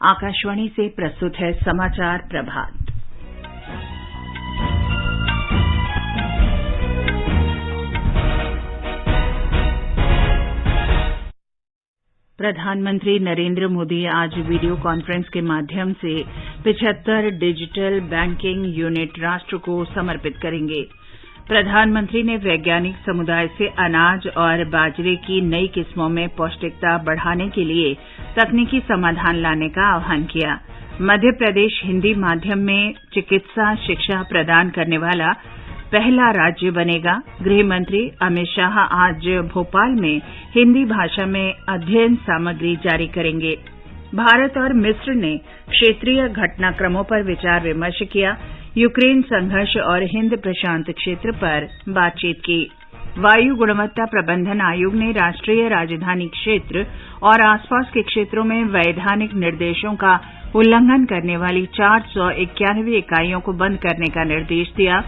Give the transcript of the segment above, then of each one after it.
आकाशवाणी से प्रस्तुत है समाचार प्रभात। प्रधानमंत्री नरेंद्र मोदी आज वीडियो कॉन्फ्रेंस के माध्यम से 75 डिजिटल बैंकिंग यूनिट राष्ट्र को समर्पित करेंगे। प्रधानमंत्री ने वैज्ञानिक समुदाय से अनाज और बाजरे की नई किस्मों में पौष्टिकता बढ़ाने के लिए तकनीकी समाधान लाने का आह्वान किया। मध्य प्रदेश हिंदी माध्यम में चिकित्सा शिक्षा प्रदान करने वाला पहला राज्य बनेगा। गृह मंत्री अमित शाह आज भोपाल में हिंदी भाषा में अध्ययन सामग्री जारी करेंगे। भारत और मिस्र ने क्षेत्रीय घटनाक्रमों पर विचार विमर्श किया। यूक्रेन संघर्ष और हिंद प्रशांत क्षेत्र पर बातचीत की। वायु गुणवत्ता प्रबंधन आयोग ने राष्ट्रीय राजधानी क्षेत्र और आसपास के क्षेत्रों में वैधानिक निर्देशों का उल्लंघन करने वाली 491 इकाइयों को बंद करने का निर्देश दिया।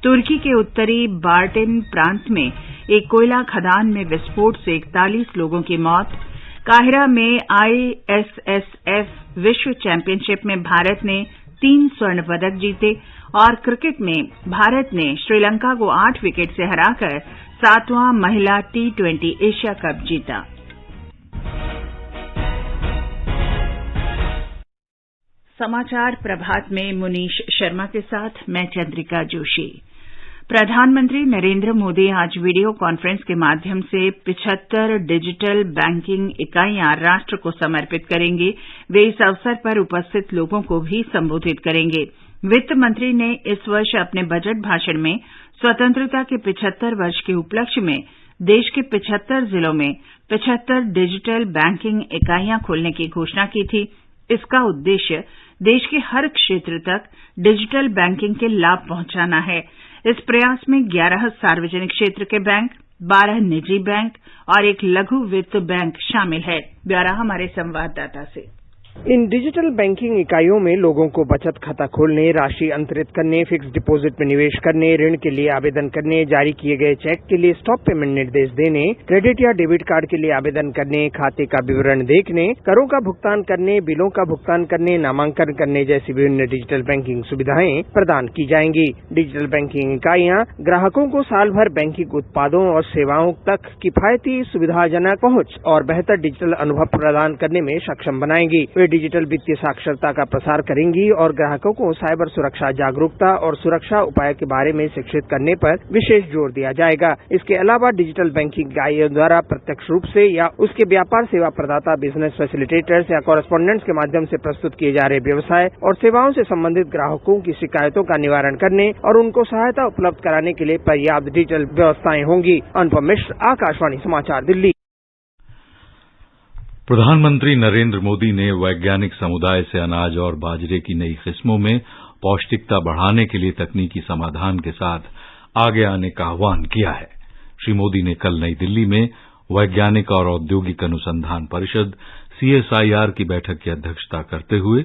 तुर्की के उत्तरी बार्टिन प्रांत में एक कोयला खदान में विस्फोट से 41 लोगों की मौत। काहिरा में ISSF विश्व चैंपियनशिप में भारत ने 3 स्वर्ण पदक जीते और क्रिकेट में भारत ने श्रीलंका को 8 विकेट से हराकर 7वां महिला T20 एशिया कप जीता। समाचार प्रभात में मुनीश शर्मा के साथ मैं चंद्रिका जोशी। प्रधानमंत्री नरेंद्र मोदी आज वीडियो कॉन्फ्रेंस के माध्यम से 75 डिजिटल बैंकिंग इकाइयां राष्ट्र को समर्पित करेंगे। वे इस अवसर पर उपस्थित लोगों को भी संबोधित करेंगे। वित्त मंत्री ने इस वर्ष अपने बजट भाषण में स्वतंत्रता के 75 वर्ष के उपलक्ष्य में देश के 75 जिलों में 75 डिजिटल बैंकिंग इकाइयां खोलने की घोषणा की थी। इसका उद्देश्य देश के हर क्षेत्र तक डिजिटल बैंकिंग के लाभ पहुंचाना है। इस प्रयास में 11 सार्वजनिक क्षेत्र के बैंक, 12 निजी बैंक और एक लघु वित्त बैंक शामिल है। ब्यौरा हमारे संवाददाता से। इन डिजिटल बैंकिंग इकाइयों में लोगों को बचत खाता खोलने, राशि अंतरित करने, फिक्स डिपॉजिट में निवेश करने, ऋण के लिए आवेदन करने, जारी किए गए चेक के लिए स्टॉप पेमेंट निर्देश देने, क्रेडिट या डेबिट कार्ड के लिए आवेदन करने, खाते का विवरण देखने, करों का भुगतान करने, बिलों का भुगतान करने, नामांकन करने जैसी विभिन्न डिजिटल बैंकिंग सुविधाएं प्रदान की जाएंगी। डिजिटल बैंकिंग इकाइयां ग्राहकों को साल भर बैंकिंग उत्पादों और सेवाओं तक किफायती, सुविधाजनक पहुंच और बेहतर डिजिटल अनुभव प्रदान करने में सक्षम बनाएंगी। वे डिजिटल वित्तीय साक्षरता का प्रसार करेंगी और ग्राहकों को साइबर सुरक्षा जागरूकता और सुरक्षा उपाय के बारे में शिक्षित करने पर विशेष जोर दिया जाएगा। इसके अलावा डिजिटल बैंकिंग इकाइयों द्वारा प्रत्यक्ष रूप से या उसके व्यापार सेवा प्रदाता, बिजनेस फैसिलिटेटर्स या कॉरेस्पोंडेंट्स के माध्यम से प्रस्तुत किए जा रहे व्यवसाय और सेवाओं से संबंधित ग्राहकों की शिकायतों का निवारण करने और उनको सहायता उपलब्ध कराने के लिए पर्याप्त डिजिटल व्यवस्थाएं होंगी। अनुपम मिश्र, आकाशवाणी समाचार, दिल्ली। प्रधानमंत्री नरेंद्र मोदी ने वैज्ञानिक समुदाय से अनाज और बाजरे की नई किस्मों में पौष्टिकता बढ़ाने के लिए तकनीकी समाधान के साथ आगे आने का आह्वान किया है। श्री मोदी ने कल नई दिल्ली में वैज्ञानिक और औद्योगिक अनुसंधान परिषद CSIR की बैठक की अध्यक्षता करते हुए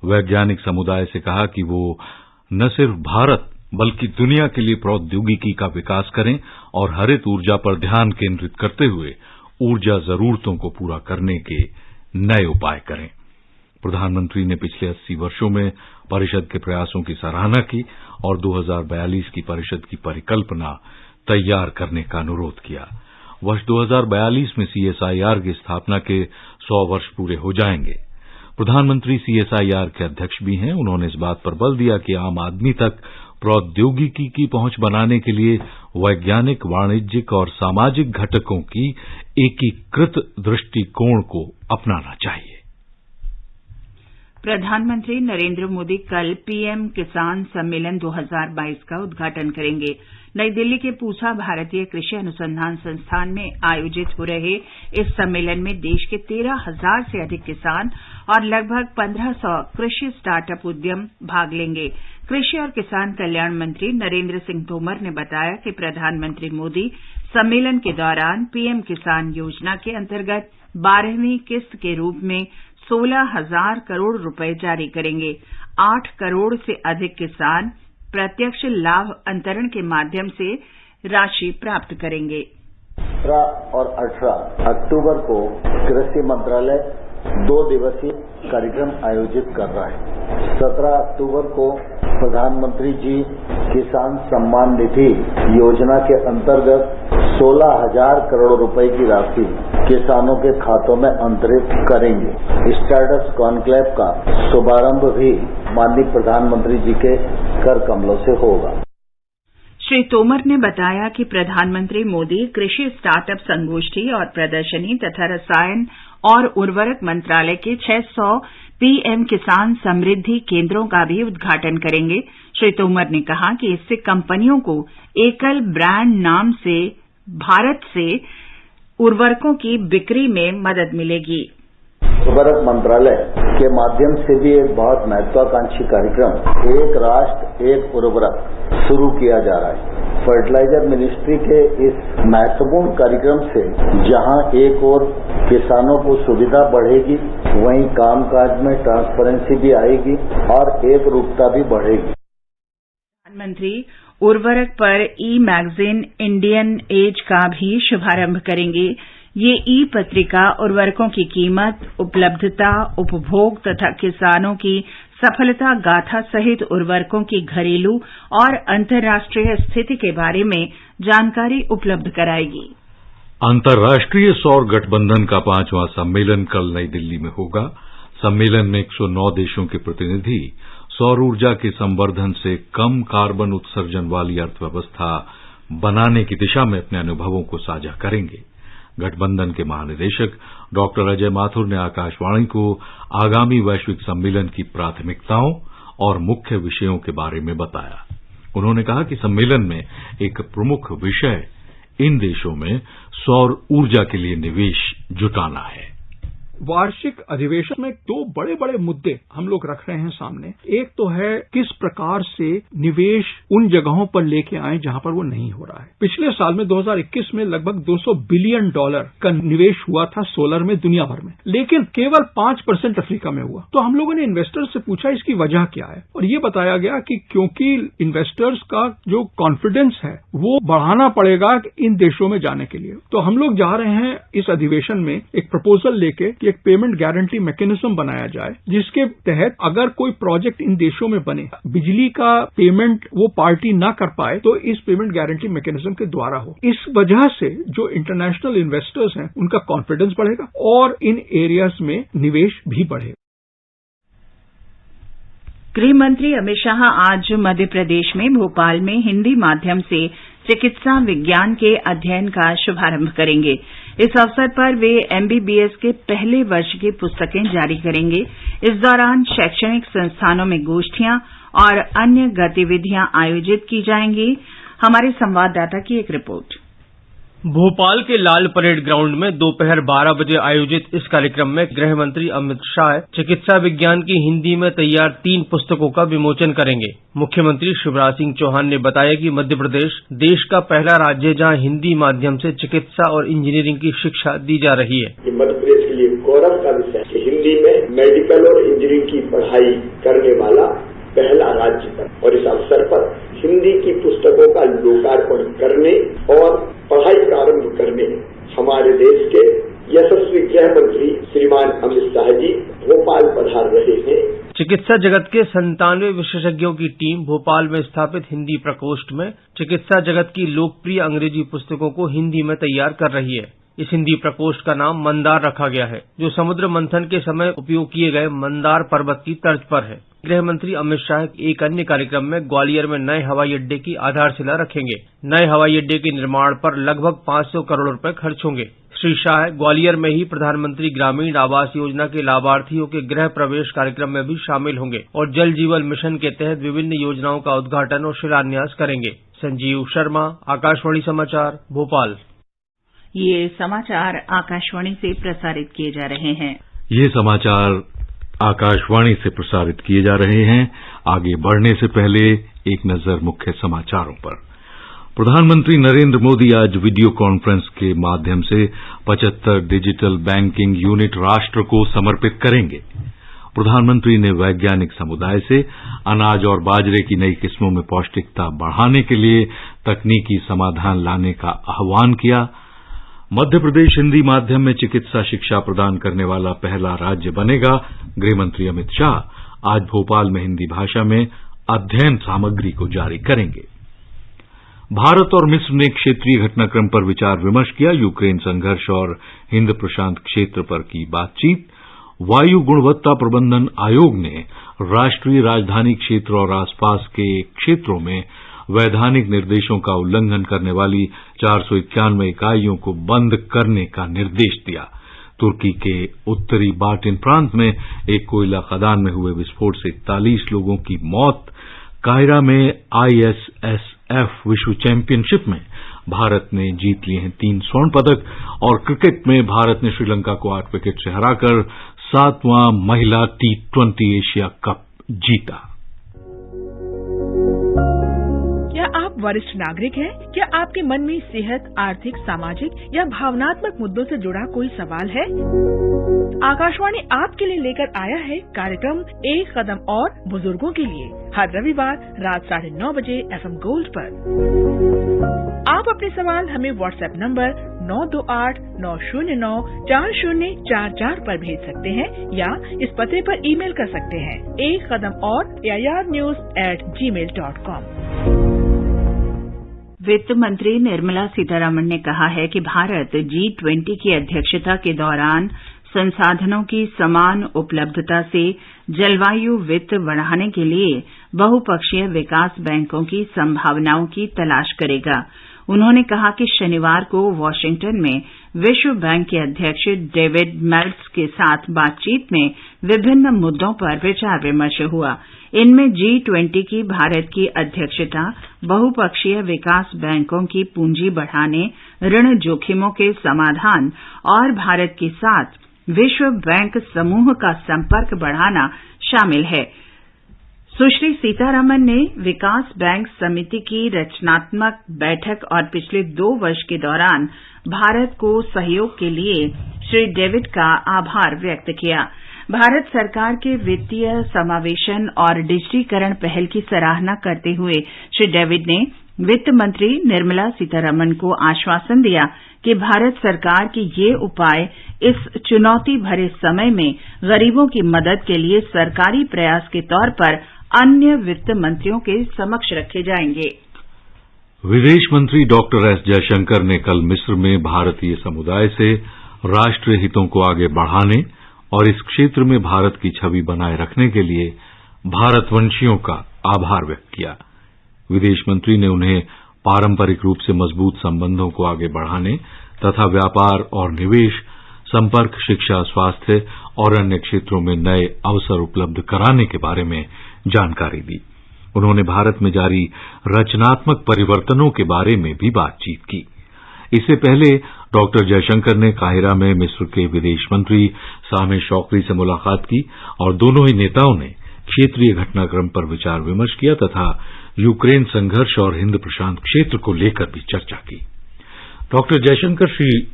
वैज्ञानिक समुदाय से कहा कि वो न सिर्फ भारत बल्कि दुनिया के लिए प्रौद्योगिकी का विकास करें और हरित ऊर्जा पर ध्यान केंद्रित करते हुए ऊर्जा जरूरतों को पूरा करने के नए उपाय करें। प्रधानमंत्री ने पिछले 80 वर्षों में परिषद के प्रयासों की सराहना की और 2042 की परिषद की परिकल्पना तैयार करने का अनुरोध किया। वर्ष 2042 में CSIR की स्थापना के 100 वर्ष पूरे हो जाएंगे। प्रधानमंत्री CSIR के अध्यक्ष भी हैं। उन्होंने इस बात पर बल दिया कि आम आदमी तक प्रौद्योगिकी की पहुंच बनाने के लिए वैज्ञानिक, वाणिज्यिक और सामाजिक घटकों की एकीकृत दृष्टिकोण को अपनाना चाहिए। प्रधानमंत्री नरेंद्र मोदी कल PM किसान सम्मेलन 2022 का उद्घाटन करेंगे। नई दिल्ली के पूसा भारतीय कृषि अनुसंधान संस्थान में आयोजित हो रहे इस सम्मेलन में देश के 13,000 से अधिक किसान और लगभग 1,500 कृषि स्टार्टअप उद्यम भाग लेंगे। कृषि और किसान कल्याण मंत्री नरेंद्र सिंह तोमर ने बताया कि प्रधानमंत्री मोदी सम्मेलन के दौरान PM किसान योजना के अंतर्गत 12वीं किस्त के रूप में 16,000 करोड़ रुपए जारी करेंगे। 8 करोड़ से अधिक किसान प्रत्यक्ष लाभ अंतरण के माध्यम से राशि प्राप्त करेंगे। 17 और 18 अक्टूबर को कृषि मंत्रालय 2 दिवसीय कार्यक्रम आयोजित कर रहा है। 17 अक्टूबर को प्रधानमंत्री जी किसान सम्मान निधि योजना के अंतर्गत 16,000 करोड़ रुपए की राशि किसानों के खातों में अंतरित करेंगे। स्टार्टअप कॉन्क्लेव का शुभारंभ भी माननीय प्रधानमंत्री जी के कर कमलों से होगा। श्री तोमर ने बताया कि प्रधानमंत्री मोदी कृषि स्टार्टअप संगोष्ठी और प्रदर्शनी तथा रसायन और उर्वरक मंत्रालय के 600 पीएम किसान समृद्धि केंद्रों का भी उद्घाटन करेंगे। श्री तोमर ने कहा कि इससे कंपनियों को एकल ब्रांड नाम से भारत से उर्वरकों की बिक्री में मदद मिलेगी। उर्वरक मंत्रालय के माध्यम से भी एक बहुत महत्वाकांक्षी कार्यक्रम एक राष्ट्र एक उर्वरक शुरू किया जा रहा है। फर्टिलाइजर मिनिस्ट्री के इस महत्वपूर्ण कार्यक्रम से जहां एक ओर किसानों को सुविधा बढ़ेगी, वहीं कामकाज में ट्रांसपेरेंसी भी आएगी और एक रूपता भी बढ़ेगी। प्रधानमंत्री उर्वरक पर ई मैगजीन इंडियन एज का भी शुभारंभ करेंगे। ये ई पत्रिका उर्वरकों की कीमत, उपलब्धता, उपभोग तथा किसानों की सफलता गाथा सहित उर्वरकों की घरेलू और अंतर्राष्ट्रीय स्थिति के बारे में जानकारी उपलब्ध कराएगी। अंतर्राष्ट्रीय सौर गठबंधन का 5वां सम्मेलन कल नई दिल्ली में होगा। सम्मेलन में 109 देशों के प्रतिनिधि सौर ऊर्जा के संवर्धन से कम कार्बन उत्सर्जन वाली अर्थव्यवस्था बनाने की दिशा में अपने अनुभवों को साझा करेंगे। गठबंधन के महानिदेशक डॉक्टर अजय माथुर ने आकाशवाणी को आगामी वैश्विक सम्मेलन की प्राथमिकताओं और मुख्य विषयों के बारे में बताया। उन्होंने कहा कि सम्मेलन में एक प्रमुख विषय इन देशों में सौर ऊर्जा के लिए निवेश जुटाना है। वार्षिक अधिवेशन में 2 बड़े बड़े मुद्दे हम लोग रख रहे हैं सामने। एक तो है किस प्रकार से निवेश उन जगहों पर लेके आए जहां पर वो नहीं हो रहा है। पिछले साल में 2021 में लगभग $200 बिलियन का निवेश हुआ था सोलर में दुनिया भर में, लेकिन केवल 5% अफ्रीका में हुआ। तो हम लोगों ने इन्वेस्टर्स से पूछा इसकी वजह क्या है, और ये बताया गया कि क्योंकि इन्वेस्टर्स का जो कॉन्फिडेंस है वो बढ़ाना पड़ेगा इन देशों में जाने के लिए। तो हम लोग जा रहे हैं इस अधिवेशन में एक प्रपोजल लेके एक पेमेंट गारंटी मैकेनिज्म बनाया जाए, जिसके तहत अगर कोई प्रोजेक्ट इन देशों में बने, बिजली का पेमेंट वो पार्टी ना कर पाए तो इस पेमेंट गारंटी मैकेनिज्म के द्वारा हो। इस वजह से जो इंटरनेशनल इन्वेस्टर्स हैं उनका कॉन्फिडेंस बढ़ेगा और इन एरियाज में निवेश भी बढ़ेगा। गृह मंत्री अमित शाह आज मध्य प्रदेश में भोपाल में हिंदी माध्यम से चिकित्सा विज्ञान के अध्ययन का शुभारंभ करेंगे। इस अवसर पर वे एमबीबीएस के पहले वर्ष की पुस्तकें जारी करेंगे। इस दौरान शैक्षणिक संस्थानों में गोष्ठियां और अन्य गतिविधियां आयोजित की जाएंगी। हमारे संवाददाता की एक रिपोर्ट। भोपाल के लाल परेड ग्राउंड में दोपहर 12 बजे आयोजित इस कार्यक्रम में गृह मंत्री अमित शाह चिकित्सा विज्ञान की हिंदी में तैयार 3 पुस्तकों का विमोचन करेंगे। मुख्यमंत्री शिवराज सिंह चौहान ने बताया कि मध्य प्रदेश देश का पहला राज्य है जहां हिंदी माध्यम से चिकित्सा और इंजीनियरिंग की शिक्षा दी जा रही है। मध्य प्रदेश के लिए गौरव का विषय है कि हिंदी में मेडिकल और इंजीनियरिंग की पढ़ाई करने वाला पहला राज्य है, और इस अवसर पर हिंदी की पुस्तकों का लोकार्पण करने और पढ़ाई प्रारंभ करने हमारे देश के यशस्वी गृह मंत्री श्रीमान अमित शाह जी भोपाल पधार रहे हैं। चिकित्सा जगत के 97 विशेषज्ञों की टीम भोपाल में स्थापित हिंदी प्रकोष्ठ में चिकित्सा जगत की लोकप्रिय अंग्रेजी पुस्तकों को हिंदी में तैयार कर रही है। इस हिंदी प्रकोष्ठ का नाम मंदार रखा गया है, जो समुद्र मंथन के समय उपयोग किए गए मंदार पर्वत की तर्ज पर है। गृह मंत्री अमित शाह एक अन्य कार्यक्रम में ग्वालियर में नए हवाई अड्डे की आधारशिला रखेंगे। नए हवाई अड्डे के निर्माण पर लगभग 500 करोड़ रुपए खर्च होंगे। श्री शाह ग्वालियर में ही प्रधानमंत्री ग्रामीण आवास योजना के लाभार्थियों के गृह प्रवेश कार्यक्रम में भी शामिल होंगे और जल जीवन मिशन के तहत विभिन्न योजनाओं का उद्घाटन और शिलान्यास करेंगे। संजीव शर्मा, आकाशवाणी समाचार, भोपाल। ये समाचार आकाशवाणी से प्रसारित किए जा रहे हैं। ये समाचार आकाशवाणी से प्रसारित किए जा रहे हैं। आगे बढ़ने से पहले एक नजर मुख्य समाचारों पर। प्रधानमंत्री नरेंद्र मोदी आज वीडियो कॉन्फ्रेंस के माध्यम से 75 डिजिटल बैंकिंग यूनिट राष्ट्र को समर्पित करेंगे। प्रधानमंत्री ने वैज्ञानिक समुदाय से अनाज और बाजरे की नई किस्मों में पौष्टिकता बढ़ाने के लिए तकनीकी समाधान लाने का आह्वान किया। मध्य प्रदेश हिंदी माध्यम में चिकित्सा शिक्षा प्रदान करने वाला पहला राज्य बनेगा। गृहमंत्री अमित शाह आज भोपाल में हिंदी भाषा में अध्ययन सामग्री को जारी करेंगे। भारत और मिस्र ने क्षेत्रीय घटनाक्रम पर विचार विमर्श किया। यूक्रेन संघर्ष और हिंद प्रशांत क्षेत्र पर की बातचीत। वायु गुणवत्ता प्रबंधन आयोग ने राष्ट्रीय राजधानी क्षेत्र और आसपास के क्षेत्रों में वैधानिक निर्देशों का उल्लंघन करने वाली 491 इकाइयों को बंद करने का निर्देश दिया। तुर्की के उत्तरी बाटिन प्रांत में एक कोयला खदान में हुए विस्फोट से 41 लोगों की मौत। कायरा में ISSF विश्व चैंपियनशिप में भारत ने जीत लिए हैं 3 स्वर्ण पदक। और क्रिकेट में भारत ने श्रीलंका को 8 विकेट से हराकर 7वां महिला T20 एशिया कप जीता। क्या आप वरिष्ठ नागरिक हैं? क्या आपके मन में सेहत, आर्थिक, सामाजिक या भावनात्मक मुद्दों से जुड़ा कोई सवाल है? आकाशवाणी आपके लिए लेकर आया है कार्यक्रम एक कदम और बुजुर्गों के लिए, हर रविवार रात 9:30 बजे FM गोल्ड पर। आप अपने सवाल हमें व्हाट्सएप नंबर 9289094044 पर भेज सकते हैं या इस पते पर ईमेल कर सकते हैं एक कदम और airnews@gmail.com। वित्त मंत्री निर्मला सीतारमण ने कहा है कि भारत G20 की अध्यक्षता के दौरान संसाधनों की समान उपलब्धता से जलवायु वित्त बढ़ाने के लिए बहुपक्षीय विकास बैंकों की संभावनाओं की तलाश करेगा। उन्होंने कहा कि शनिवार को वाशिंगटन में विश्व बैंक के अध्यक्ष डेविड मेल्ट्ज के साथ बातचीत में विभिन्न मुद्दों पर विचार विमर्श हुआ। इनमें G20 की भारत की अध्यक्षता, बहुपक्षीय विकास बैंकों की पूंजी बढ़ाने, ऋण जोखिमों के समाधान और भारत के साथ विश्व बैंक समूह का संपर्क बढ़ाना शामिल है। सुश्री सीतारमण ने विकास बैंक समिति की रचनात्मक बैठक और पिछले 2 वर्ष के दौरान भारत को सहयोग के लिए श्री डेविड का आभार व्यक्त किया। भारत सरकार के वित्तीय समावेशन और डिजिटीकरण पहल की सराहना करते हुए श्री डेविड ने वित्त मंत्री निर्मला सीतारमण को आश्वासन दिया कि भारत सरकार के ये उपाय इस चुनौती भरे समय में गरीबों की मदद के लिए सरकारी प्रयास के तौर पर अन्य वित्त मंत्रियों के समक्ष रखे जाएंगे। विदेश मंत्री डॉक्टर एस जयशंकर ने कल मिस्र में भारतीय समुदाय से राष्ट्रीय हितों को आगे बढ़ाने और इस क्षेत्र में भारत की छवि बनाए रखने के लिए भारतवंशियों का आभार व्यक्त किया। विदेश मंत्री ने उन्हें पारंपरिक रूप से मजबूत संबंधों को आगे बढ़ाने तथा व्यापार और निवेश, संपर्क, शिक्षा, स्वास्थ्य और अन्य क्षेत्रों में नए अवसर उपलब्ध कराने के बारे में जानकारी दी। उन्होंने भारत में जारी रचनात्मक परिवर्तनों के बारे में भी बातचीत की। इससे पहले डॉक्टर जयशंकर ने काहिरा में मिस्र के विदेश मंत्री सामे शौकरी से मुलाकात की और दोनों ही नेताओं ने क्षेत्रीय घटनाक्रम पर विचार विमर्श किया तथा यूक्रेन संघर्ष और हिंद प्रशांत क्षेत्र को लेकर भी चर्चा की। डॉक्टर जयशंकर श्री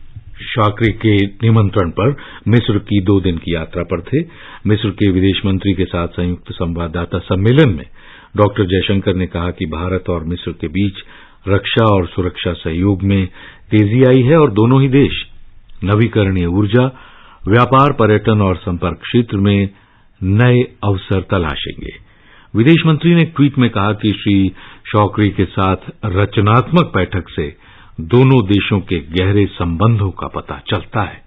शौकरी के निमंत्रण पर मिस्र की 2 दिन की यात्रा पर थे। मिस्र के विदेश मंत्री के साथ संयुक्त संवाददाता सम्मेलन में डॉक्टर जयशंकर ने कहा कि भारत और मिस्र के बीच रक्षा और सुरक्षा सहयोग में तेजी आई है और दोनों ही देश नवीकरणीय ऊर्जा, व्यापार, पर्यटन और संपर्क क्षेत्र में नए अवसर तलाशेंगे। विदेश मंत्री ने एक ट्वीट में कहा कि श्री शौकरी के साथ रचनात्मक बैठक से दोनों देशों के गहरे संबंधों का पता चलता है।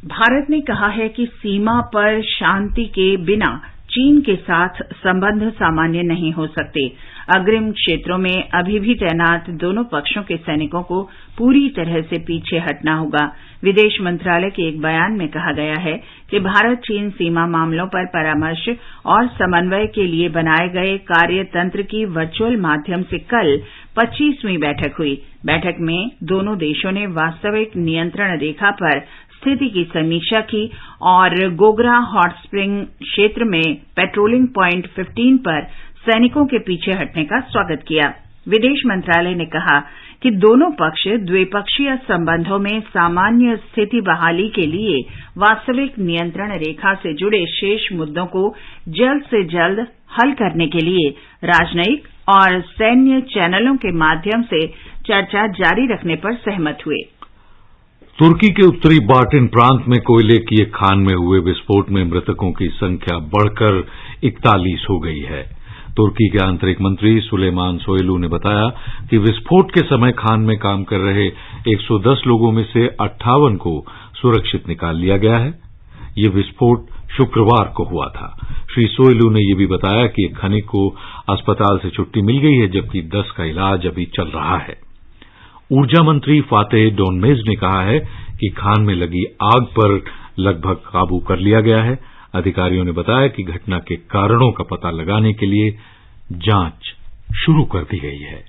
भारत ने कहा है कि सीमा पर शांति के बिना चीन के साथ संबंध सामान्य नहीं हो सकते। अग्रिम क्षेत्रों में अभी भी तैनात दोनों पक्षों के सैनिकों को पूरी तरह से पीछे हटना होगा। विदेश मंत्रालय के एक बयान में कहा गया है कि भारत चीन सीमा मामलों पर परामर्श और समन्वय के लिए बनाए गए कार्यतंत्र की वर्चुअल माध्यम से कल 25वीं बैठक हुई। बैठक में दोनों देशों ने वास्तविक नियंत्रण रेखा पर स्थिति की समीक्षा की और गोगरा हॉट स्प्रिंग क्षेत्र में पेट्रोलिंग पॉइंट 15 पर सैनिकों के पीछे हटने का स्वागत किया। विदेश मंत्रालय ने कहा कि दोनों पक्ष द्विपक्षीय संबंधों में सामान्य स्थिति बहाली के लिए वास्तविक नियंत्रण रेखा से जुड़े शेष मुद्दों को जल्द से जल्द हल करने के लिए राजनयिक और सैन्य चैनलों के माध्यम से चर्चा जारी रखने पर सहमत हुए। तुर्की के उत्तरी बार्टिन प्रांत में कोयले की एक खान में हुए विस्फोट में मृतकों की संख्या बढ़कर 41 हो गई है। तुर्की के आंतरिक मंत्री सुलेमान सोयलू ने बताया कि विस्फोट के समय खान में काम कर रहे 110 लोगों में से 58 को सुरक्षित निकाल लिया गया है। ये विस्फोट शुक्रवार को हुआ था। श्री सोयलू ने यह भी बताया कि एक खनिक को अस्पताल से छुट्टी मिल गई है, जबकि 10 का इलाज अभी चल रहा है। ऊर्जा मंत्री फातेह डोनमेज ने कहा है कि खान में लगी आग पर लगभग काबू कर लिया गया है। अधिकारियों ने बताया कि घटना के कारणों का पता लगाने के लिए जांच शुरू कर दी गई है।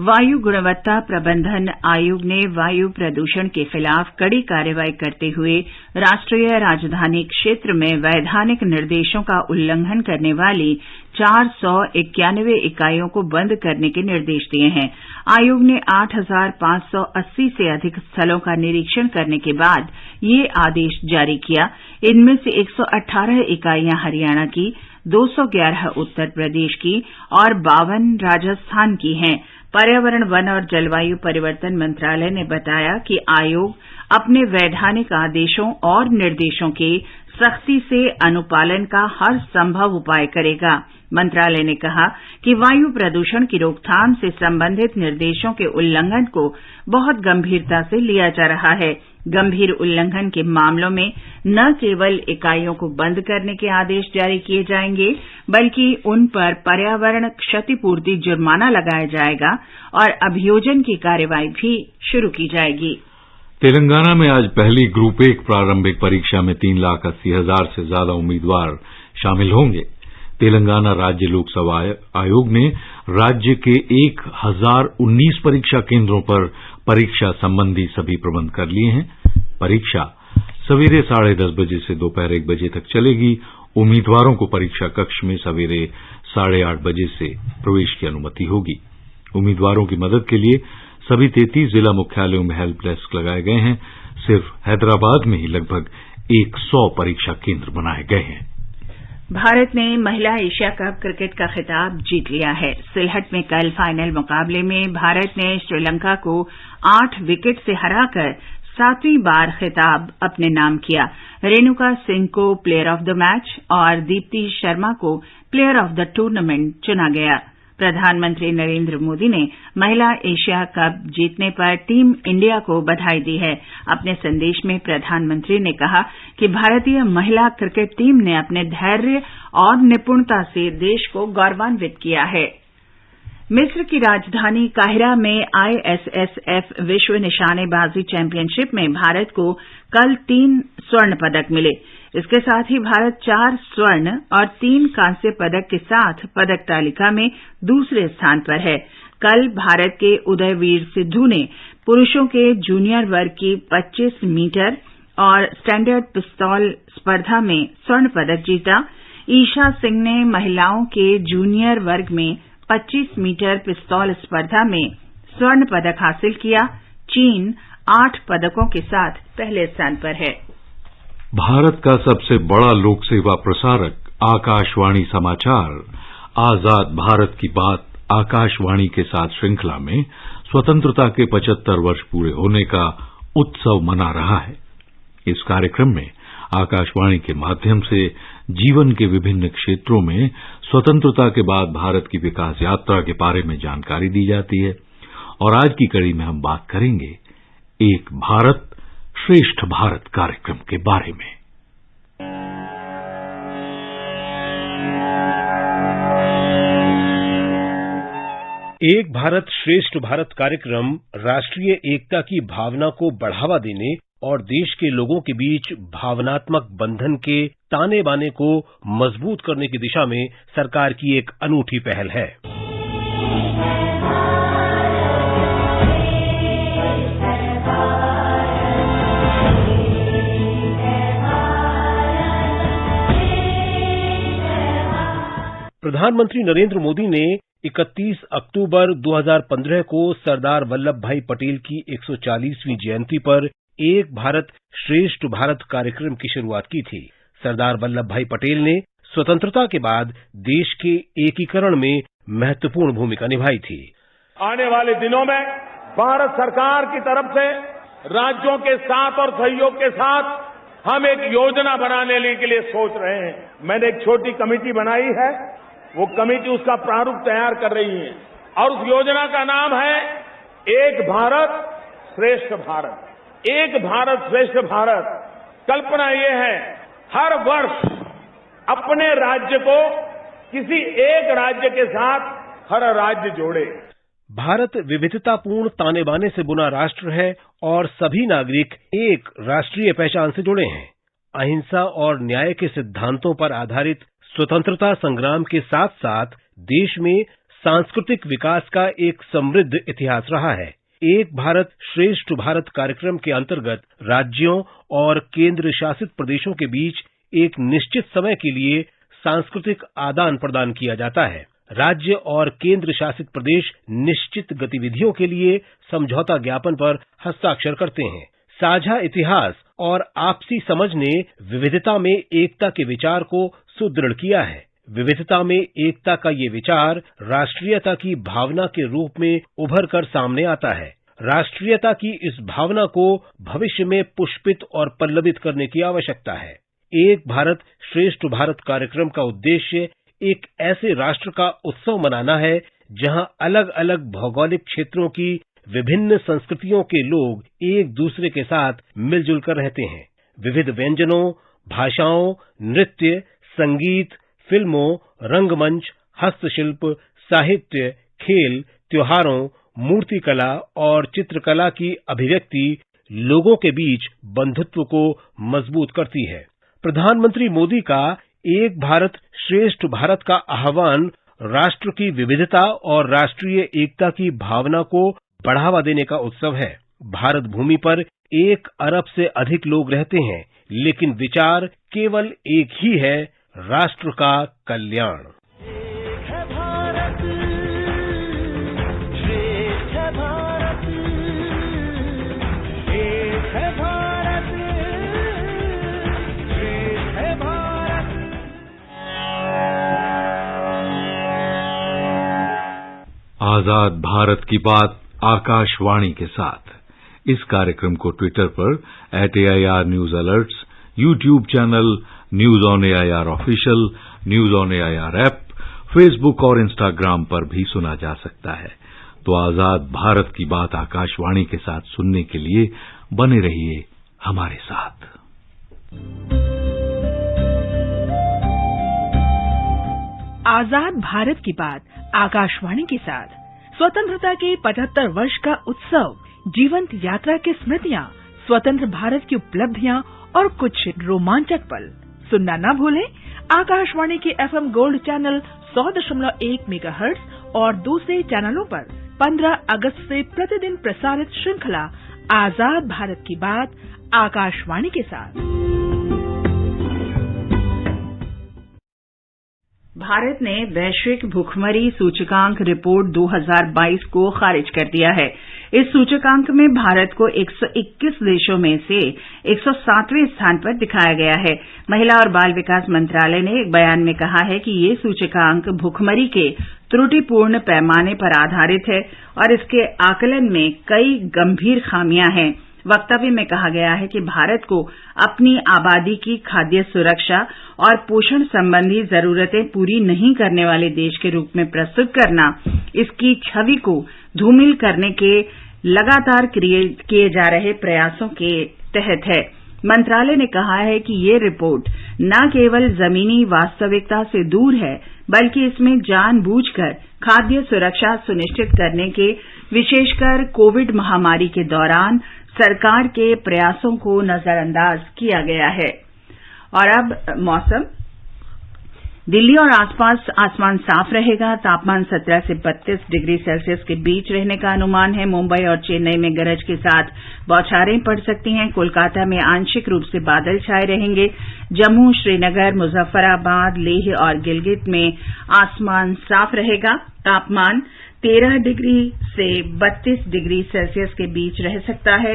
वायु गुणवत्ता प्रबंधन आयोग ने वायु प्रदूषण के खिलाफ कड़ी कार्रवाई करते हुए राष्ट्रीय राजधानी क्षेत्र में वैधानिक निर्देशों का उल्लंघन करने वाली 491 इकाइयों को बंद करने के निर्देश दिए हैं। आयोग ने 8,580 से अधिक स्थलों का निरीक्षण करने के बाद ये आदेश जारी किया। इनमें से 118 इकाइयां हरियाणा की, 211 उत्तर प्रदेश की और 52 राजस्थान की हैं। पर्यावरण, वन और जलवायु परिवर्तन मंत्रालय ने बताया कि आयोग अपने वैधानिक आदेशों और निर्देशों के सख्ती से अनुपालन का हर संभव उपाय करेगा। मंत्रालय ने कहा कि वायु प्रदूषण की रोकथाम से संबंधित निर्देशों के उल्लंघन को बहुत गंभीरता से लिया जा रहा है। गंभीर उल्लंघन के मामलों में न केवल इकाइयों को बंद करने के आदेश जारी किए जाएंगे, बल्कि उन पर पर्यावरण क्षतिपूर्ति जुर्माना लगाया जाएगा और अभियोजन की कार्रवाई भी शुरू की जाएगी। तेलंगाना में आज पहली ग्रुप 1 प्रारंभिक परीक्षा में 3,80,000 से ज्यादा उम्मीदवार शामिल होंगे। तेलंगाना राज्य लोक सेवा आयोग ने राज्य के 1,019 परीक्षा केंद्रों पर परीक्षा संबंधी सभी प्रबंध कर लिए हैं। परीक्षा सवेरे 10:30 बजे से दोपहर 1 बजे तक चलेगी। उम्मीदवारों को परीक्षा कक्ष में सवेरे 8:30 बजे से प्रवेश की अनुमति होगी। उम्मीदवारों की मदद के लिए सभी 33 जिला मुख्यालयों में हेल्प डेस्क लगाए गए हैं। सिर्फ हैदराबाद में ही लगभग 100 परीक्षा केंद्र बनाए गए हैं। भारत ने महिला एशिया कप क्रिकेट का खिताब जीत लिया है। सिलहट में कल फाइनल मुकाबले में भारत ने श्रीलंका को 8 विकेट से हराकर 7वीं बार खिताब अपने नाम किया। रेणुका सिंह को प्लेयर ऑफ द मैच और दीप्ति शर्मा को प्लेयर ऑफ द टूर्नामेंट चुना गया। प्रधानमंत्री नरेंद्र मोदी ने महिला एशिया कप जीतने पर टीम इंडिया को बधाई दी है। अपने संदेश में प्रधानमंत्री ने कहा कि भारतीय महिला क्रिकेट टीम ने अपने धैर्य और निपुणता से देश को गौरवान्वित किया है। मिस्र की राजधानी काहिरा में ISSF विश्व निशानेबाजी चैंपियनशिप में भारत को कल 3 स्वर्ण पदक मिले। इसके साथ ही भारत 4 स्वर्ण और 3 कांस्य पदक के साथ पदक तालिका में दूसरे स्थान पर है। कल भारत के उदयवीर सिद्धू ने पुरुषों के जूनियर वर्ग की 25 मीटर और स्टैंडर्ड पिस्तौल स्पर्धा में स्वर्ण पदक जीता। ईशा सिंह ने महिलाओं के जूनियर वर्ग में 25 मीटर पिस्तौल स्पर्धा में स्वर्ण पदक हासिल किया। चीन 8 पदकों के साथ पहले स्थान पर है। भारत का सबसे बड़ा लोक सेवा प्रसारक आकाशवाणी समाचार आजाद भारत की बात आकाशवाणी के साथ श्रृंखला में स्वतंत्रता के 75 वर्ष पूरे होने का उत्सव मना रहा है। इस कार्यक्रम में आकाशवाणी के माध्यम से जीवन के विभिन्न क्षेत्रों में स्वतंत्रता के बाद भारत की विकास यात्रा के बारे में जानकारी दी जाती है। और आज की कड़ी में हम बात करेंगे एक भारत श्रेष्ठ भारत कार्यक्रम के बारे में। एक भारत श्रेष्ठ भारत कार्यक्रम राष्ट्रीय एकता की भावना को बढ़ावा देने और देश के लोगों के बीच भावनात्मक बंधन के ताने बाने को मजबूत करने की दिशा में सरकार की एक अनूठी पहल है। प्रधानमंत्री नरेंद्र मोदी ने 31 अक्टूबर 2015 को सरदार वल्लभ भाई पटेल की 140वीं जयंती पर एक भारत श्रेष्ठ भारत कार्यक्रम की शुरुआत की थी। सरदार वल्लभ भाई पटेल ने स्वतंत्रता के बाद देश के एकीकरण में महत्वपूर्ण भूमिका निभाई थी। आने वाले दिनों में भारत सरकार की तरफ से राज्यों के साथ और सहयोग के साथ हम एक योजना बनाने के लिए सोच रहे हैं। मैंने एक छोटी कमेटी बनाई है, वो कमेटी उसका प्रारूप तैयार कर रही है और उस योजना का नाम है एक भारत श्रेष्ठ भारत। एक भारत श्रेष्ठ भारत कल्पना ये है, हर वर्ष अपने राज्य को किसी एक राज्य के साथ हर राज्य जोड़े। भारत विविधतापूर्ण ताने बाने से बुना राष्ट्र है और सभी नागरिक एक राष्ट्रीय पहचान से जुड़े हैं। अहिंसा और न्याय के सिद्धांतों पर आधारित स्वतंत्रता संग्राम के साथ साथ देश में सांस्कृतिक विकास का एक समृद्ध इतिहास रहा है। एक भारत श्रेष्ठ भारत कार्यक्रम के अंतर्गत राज्यों और केंद्र शासित प्रदेशों के बीच एक निश्चित समय के लिए सांस्कृतिक आदान प्रदान किया जाता है। राज्य और केंद्र शासित प्रदेश निश्चित गतिविधियों के लिए समझौता ज्ञापन पर हस्ताक्षर करते हैं। साझा इतिहास और आपसी समझ ने विविधता में एकता के विचार को सुदृढ़ किया है। विविधता में एकता का ये विचार राष्ट्रीयता की भावना के रूप में उभर कर सामने आता है। राष्ट्रीयता की इस भावना को भविष्य में पुष्पित और पल्लवित करने की आवश्यकता है। एक भारत श्रेष्ठ भारत कार्यक्रम का उद्देश्य एक ऐसे राष्ट्र का उत्सव मनाना है जहां अलग अलग भौगोलिक क्षेत्रों की विभिन्न संस्कृतियों के लोग एक दूसरे के साथ मिलजुल कर रहते हैं। विविध व्यंजनों, भाषाओं, नृत्य, संगीत, फिल्मों, रंगमंच, हस्तशिल्प, साहित्य, खेल, त्योहारों, मूर्तिकला और चित्रकला की अभिव्यक्ति लोगों के बीच बंधुत्व को मजबूत करती है। प्रधानमंत्री मोदी का एक भारत श्रेष्ठ भारत का आह्वान राष्ट्र की विविधता और राष्ट्रीय एकता की भावना को बढ़ावा देने का उत्सव है। भारत भूमि पर 1 अरब से अधिक लोग रहते हैं, लेकिन विचार केवल एक ही है, राष्ट्र का कल्याण। आजाद भारत की बात आकाशवाणी के साथ। इस कार्यक्रम को ट्विटर पर @AIR news alerts, YouTube channel news on AIR official, news on AIR app, Facebook और इंस्टाग्राम पर भी सुना जा सकता है। तो आजाद भारत की बात आकाशवाणी के साथ सुनने के लिए बने रहिए हमारे साथ। आजाद भारत की बात आकाशवाणी के साथ स्वतंत्रता के 75 वर्ष का उत्सव, जीवंत यात्रा की स्मृतियां, स्वतंत्र भारत की उपलब्धियां और कुछ रोमांचक पल सुनना न भूलें। आकाशवाणी के FM गोल्ड चैनल 100.1 मेगाहर्ट्ज और दूसरे चैनलों पर 15 अगस्त से प्रतिदिन प्रसारित श्रृंखला आजाद भारत की बात आकाशवाणी के साथ। भारत ने वैश्विक भुखमरी सूचकांक रिपोर्ट 2022 को खारिज कर दिया है। इस सूचकांक में भारत को 121 देशों में से 107वें स्थान पर दिखाया गया है। महिला और बाल विकास मंत्रालय ने एक बयान में कहा है कि ये सूचकांक भुखमरी के त्रुटिपूर्ण पैमाने पर आधारित है और इसके आकलन में कई गंभीर खामियां हैं। वक्तव्य में कहा गया है कि भारत को अपनी आबादी की खाद्य सुरक्षा और पोषण संबंधी जरूरतें पूरी नहीं करने वाले देश के रूप में प्रस्तुत करना इसकी छवि को धूमिल करने के लगातार किए जा रहे प्रयासों के तहत है। मंत्रालय ने कहा है कि ये रिपोर्ट न केवल जमीनी वास्तविकता से दूर है, बल्कि इसमें जानबूझकर खाद्य सुरक्षा सुनिश्चित करने के, विशेषकर कोविड महामारी के दौरान सरकार के प्रयासों को नजरअंदाज किया गया है। और अब मौसम। दिल्ली और आसपास आसमान साफ रहेगा। तापमान 17 से 32 डिग्री सेल्सियस के बीच रहने का अनुमान है। मुंबई और चेन्नई में गरज के साथ बौछारें पड़ सकती हैं। कोलकाता में आंशिक रूप से बादल छाए रहेंगे। जम्मू, श्रीनगर, मुजफ्फराबाद, लेह और गिलगित में आसमान साफ रहेगा। तापमान 13 डिग्री से 32 डिग्री सेल्सियस के बीच रह सकता है।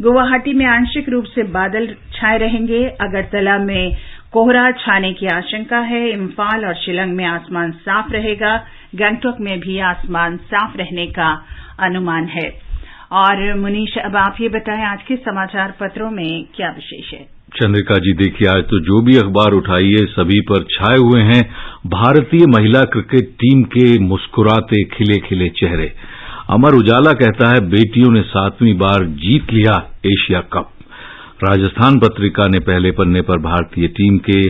गुवाहाटी में आंशिक रूप से बादल छाए रहेंगे। अगरतला में कोहरा छाने की आशंका है। इम्फाल और शिलंग में आसमान साफ रहेगा। गंगटोक में भी आसमान साफ रहने का अनुमान है। और मुनीश, अब आप ये बताएं आज के समाचार पत्रों में क्या विशेष है? चंद्रिका जी, देखिए आज तो जो भी अखबार उठाइए सभी पर छाए हुए हैं भारतीय महिला क्रिकेट टीम के मुस्कुराते खिले खिले चेहरे। अमर उजाला कहता है बेटियों ने 7वीं बार जीत लिया एशिया कप। राजस्थान पत्रिका ने पहले पन्ने पर भारतीय टीम के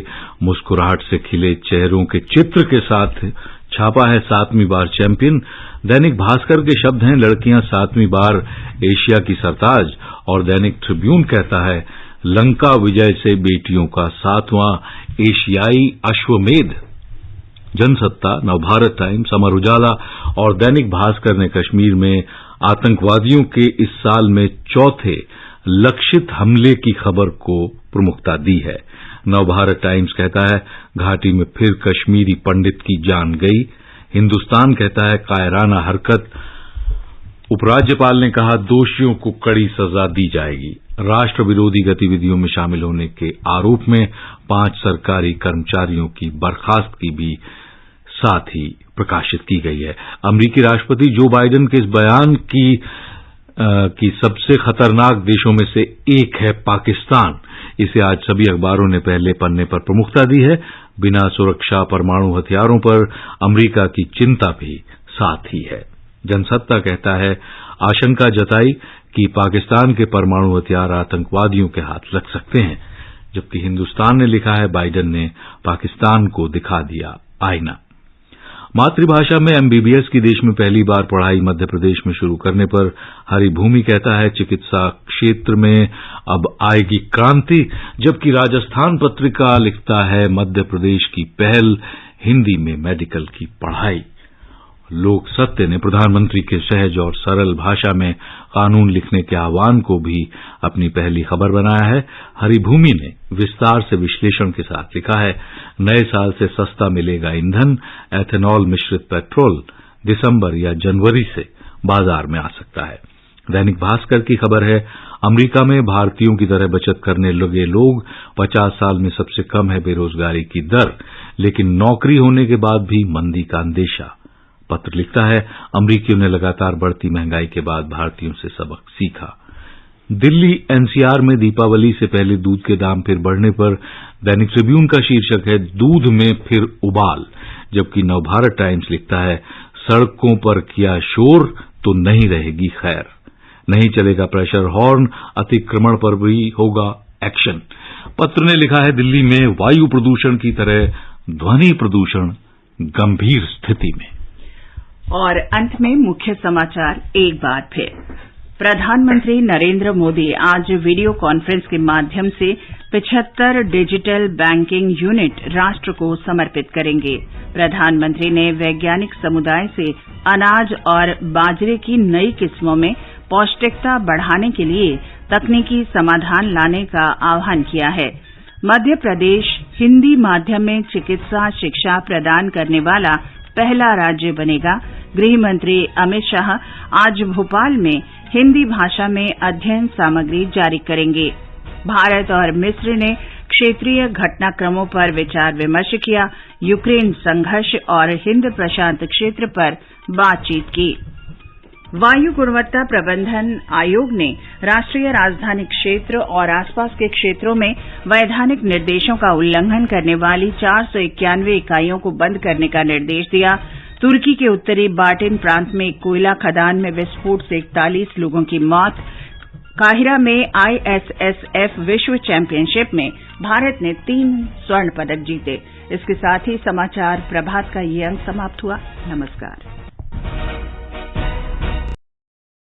मुस्कुराहट से खिले चेहरों के चित्र के साथ छापा है 7वीं बार चैंपियन। दैनिक भास्कर के शब्द हैं लड़कियां 7वीं बार एशिया की सरताज, और दैनिक ट्रिब्यून कहता है लंका विजय से बेटियों का 7वां एशियाई अश्वमेध। जनसत्ता, नवभारत टाइम्स, अमर उजाला और दैनिक भास्कर ने कश्मीर में आतंकवादियों के इस साल में चौथे लक्षित हमले की खबर को प्रमुखता दी है। नवभारत टाइम्स कहता है घाटी में फिर कश्मीरी पंडित की जान गई। हिंदुस्तान कहता है कायराना हरकत, उपराज्यपाल ने कहा दोषियों को कड़ी सजा दी जाएगी। राष्ट्र विरोधी गतिविधियों में शामिल होने के आरोप में 5 सरकारी कर्मचारियों की बर्खास्तगी भी साथ ही प्रकाशित की गई है। अमेरिकी राष्ट्रपति जो बाइडेन के इस बयान की सबसे खतरनाक देशों में से एक है पाकिस्तान, इसे आज सभी अखबारों ने पहले पन्ने पर प्रमुखता दी है। बिना सुरक्षा परमाणु हथियारों पर अमेरिका की चिंता भी साथ ही है। जनसत्ता कहता है आशंका जताई कि पाकिस्तान के परमाणु हथियार आतंकवादियों के हाथ लग सकते हैं, जबकि हिंदुस्तान ने लिखा है बाइडेन ने पाकिस्तान को दिखा दिया आईना। मातृभाषा में एमबीबीएस की देश में पहली बार पढ़ाई मध्य प्रदेश में शुरू करने पर हरिभूमि कहता है चिकित्सा क्षेत्र में अब आएगी क्रांति, जबकि राजस्थान पत्रिका लिखता है मध्य प्रदेश की पहल हिंदी में मेडिकल की पढ़ाई। लोक सत्य ने प्रधानमंत्री के सहज और सरल भाषा में कानून लिखने के आह्वान को भी अपनी पहली खबर बनाया है। हरिभूमि ने विस्तार से विश्लेषण के साथ लिखा है नए साल से सस्ता मिलेगा ईंधन, एथेनॉल मिश्रित पेट्रोल दिसंबर या जनवरी से बाजार में आ सकता है। दैनिक भास्कर की खबर है अमेरिका में भारतीयों की तरह बचत करने लगे लोग, 50 साल में सबसे कम है बेरोजगारी की दर, लेकिन नौकरी होने के बाद भी मंदी का अंदेशा। पत्र लिखता है अमरीकियों ने लगातार बढ़ती महंगाई के बाद भारतीयों से सबक सीखा। दिल्ली एनसीआर में दीपावली से पहले दूध के दाम फिर बढ़ने पर दैनिक ट्रिब्यून का शीर्षक है दूध में फिर उबाल, जबकि नवभारत टाइम्स लिखता है सड़कों पर किया शोर तो नहीं रहेगी खैर, नहीं चलेगा प्रेशर हॉर्न, अतिक्रमण पर भी होगा एक्शन। पत्र ने लिखा है दिल्ली में वायु प्रदूषण की तरह ध्वनि प्रदूषण गंभीर स्थिति में। और अंत में मुख्य समाचार एक बार फिर। प्रधानमंत्री नरेंद्र मोदी आज वीडियो कॉन्फ्रेंस के माध्यम से 75 डिजिटल बैंकिंग यूनिट राष्ट्र को समर्पित करेंगे। प्रधानमंत्री ने वैज्ञानिक समुदाय से अनाज और बाजरे की नई किस्मों में पौष्टिकता बढ़ाने के लिए तकनीकी समाधान लाने का आह्वान किया है। मध्य प्रदेश हिंदी माध्यम में चिकित्सा शिक्षा प्रदान करने वाला पहला राज्य बनेगा। गृह मंत्री अमित शाह आज भोपाल में हिंदी भाषा में अध्ययन सामग्री जारी करेंगे। भारत और मिस्र ने क्षेत्रीय घटनाक्रमों पर विचार विमर्श किया। यूक्रेन संघर्ष और हिंद प्रशांत क्षेत्र पर बातचीत की। वायु गुणवत्ता प्रबंधन आयोग ने राष्ट्रीय राजधानी क्षेत्र और आसपास के क्षेत्रों में वैधानिक निर्देशों का उल्लंघन करने वाली 491 इकाइयों को बंद करने का निर्देश दिया। तुर्की के उत्तरी बाटिन प्रांत में कोयला खदान में विस्फोट से 41 लोगों की मौत। काहिरा में आईएसएसएफ विश्व चैंपियनशिप में भारत ने 3 स्वर्ण पदक जीते। इसके साथ ही समाचार प्रभात का ये अंक समाप्त हुआ। नमस्कार।